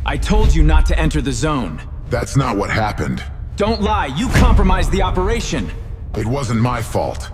I told you not to enter the zone. That's not what happened. Don't lie, you compromised the operation. It wasn't my fault.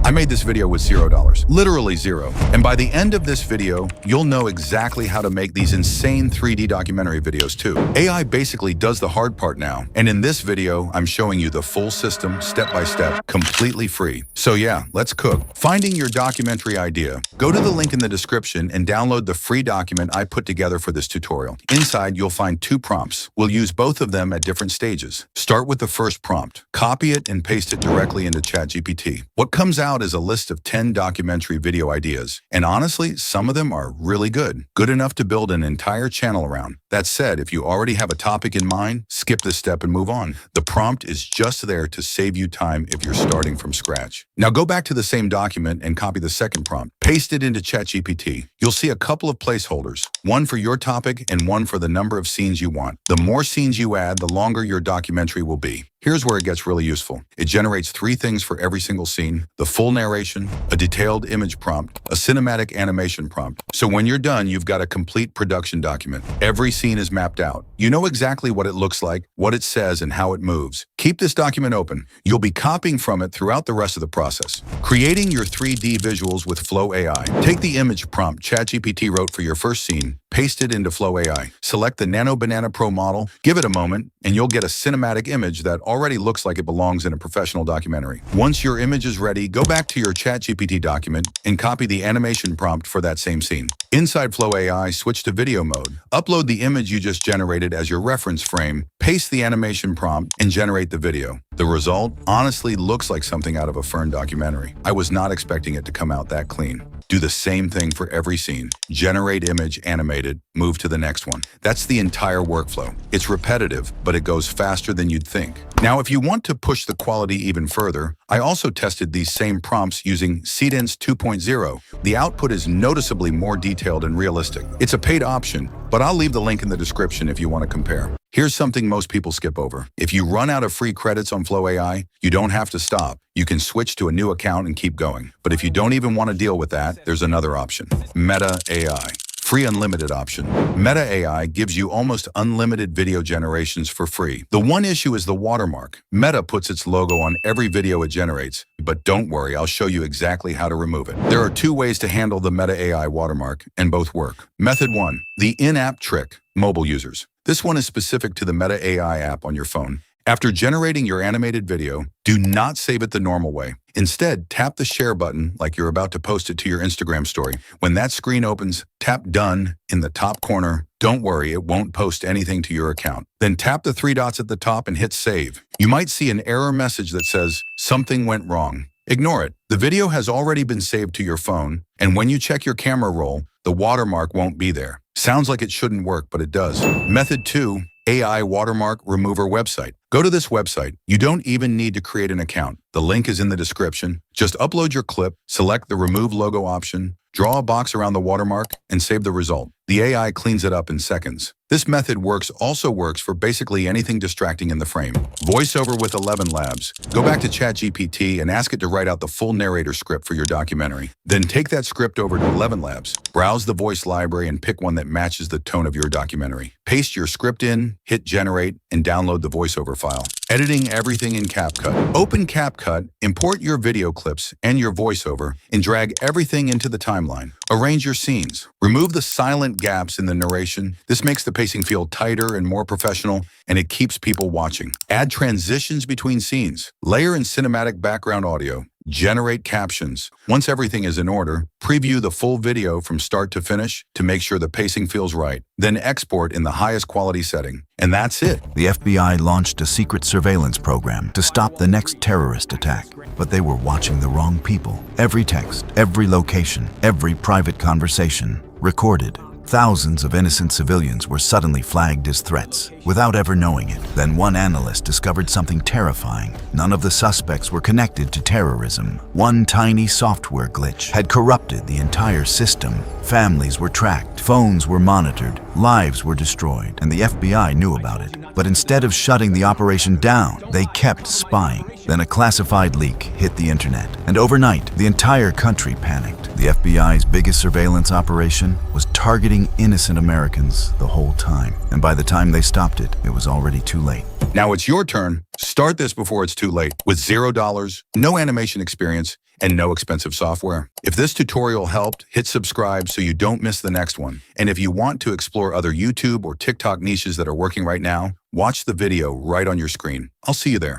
I made this video with $0, literally zero. And by the end of this video, you'll know exactly how to make these insane 3D documentary videos too. AI basically does the hard part now. And in this video, I'm showing you the full system, step by step, completely free. So yeah, let's cook. Finding your documentary idea. Go to the link in the description and download the free document I put together for this tutorial. Inside, you'll find 2 prompts. We'll use both of them at different stages. Start with the first prompt. Copy it and paste it directly into ChatGPT. What comes out is a list of 10 documentary video ideas. And honestly, some of them are really good. Good enough to build an entire channel around. That said, if you already have a topic in mind, skip this step and move on. The prompt is just there to save you time if you're starting from scratch. Now go back to the same document and copy the second prompt. Paste it into ChatGPT. You'll see a couple of placeholders, one for your topic and one for the number of scenes you want. The more scenes you add, the longer your documentary will be. Here's where it gets really useful. It generates 3 things for every single scene: the full narration, a detailed image prompt, a cinematic animation prompt. So when you're done, you've got a complete production document. Every scene is mapped out. You know exactly what it looks like, what it says, and how it moves. Keep this document open. You'll be copying from it throughout the rest of the process. Creating your 3D visuals with Flow AI. Take the image prompt ChatGPT wrote for your first scene, paste it into Flow AI. Select the Nano Banana Pro model, give it a moment, and you'll get a cinematic image that already looks like it belongs in a professional documentary. Once your image is ready, go back to your ChatGPT document and copy the animation prompt for that same scene. Inside Flow AI, switch to video mode. Upload the image you just generated as your reference frame, paste the animation prompt, and generate the video. The result honestly looks like something out of a Fern documentary. I was not expecting it to come out that clean. Do the same thing for every scene. Generate image, animate it, move to the next one. That's the entire workflow. It's repetitive, but it goes faster than you'd think. Now, if you want to push the quality even further, I also tested these same prompts using Seedance 2.0. The output is noticeably more detailed and realistic. It's a paid option, but I'll leave the link in the description if you want to compare. Here's something most people skip over. If you run out of free credits on Flow AI, you don't have to stop. You can switch to a new account and keep going. But if you don't even want to deal with that, there's another option. Meta AI. Free unlimited option. Meta AI gives you almost unlimited video generations for free. The one issue is the watermark. Meta puts its logo on every video it generates. But don't worry, I'll show you exactly how to remove it. There are 2 ways to handle the Meta AI watermark, and both work. Method 1, the in-app trick, mobile users. This one is specific to the Meta AI app on your phone. After generating your animated video, do not save it the normal way. Instead, tap the share button like you're about to post it to your Instagram story. When that screen opens, tap Done in the top corner. Don't worry, it won't post anything to your account. Then tap the 3 dots at the top and hit Save. You might see an error message that says, "Something went wrong." Ignore it. The video has already been saved to your phone, and when you check your camera roll, the watermark won't be there. Sounds like it shouldn't work, but it does. Method 2, AI Watermark Remover website. Go to this website. You don't even need to create an account. The link is in the description. Just upload your clip, select the Remove Logo option, draw a box around the watermark, and save the result. The AI cleans it up in seconds. This method also works for basically anything distracting in the frame. Voiceover with ElevenLabs. Go back to ChatGPT and ask it to write out the full narrator script for your documentary. Then take that script over to ElevenLabs. Browse the voice library and pick one that matches the tone of your documentary. Paste your script in, hit Generate, and download the voiceover file. Editing everything in CapCut. Open CapCut, import your video clips and your voiceover, and drag everything into the timeline. Arrange your scenes. Remove the silent gaps in the narration. This makes the pacing feel tighter and more professional, and it keeps people watching. Add transitions between scenes. Layer in cinematic background audio. Generate captions. Once everything is in order, preview the full video from start to finish to make sure the pacing feels right. Then export in the highest quality setting. And that's it. The FBI launched a secret surveillance program to stop the next terrorist attack. But they were watching the wrong people. Every text, every location, every private conversation recorded. Thousands of innocent civilians were suddenly flagged as threats, without ever knowing it. Then one analyst discovered something terrifying. None of the suspects were connected to terrorism. One tiny software glitch had corrupted the entire system. Families were tracked, phones were monitored, lives were destroyed, and the FBI knew about it. But instead of shutting the operation down, they kept spying. Then a classified leak hit the internet, and overnight, the entire country panicked. The FBI's biggest surveillance operation was targeting innocent Americans the whole time. And by the time they stopped it, it was already too late. Now it's your turn. Start this before it's too late with $0, no animation experience, and no expensive software. If this tutorial helped, hit subscribe so you don't miss the next one. And if you want to explore other YouTube or TikTok niches that are working right now, watch the video right on your screen. I'll see you there.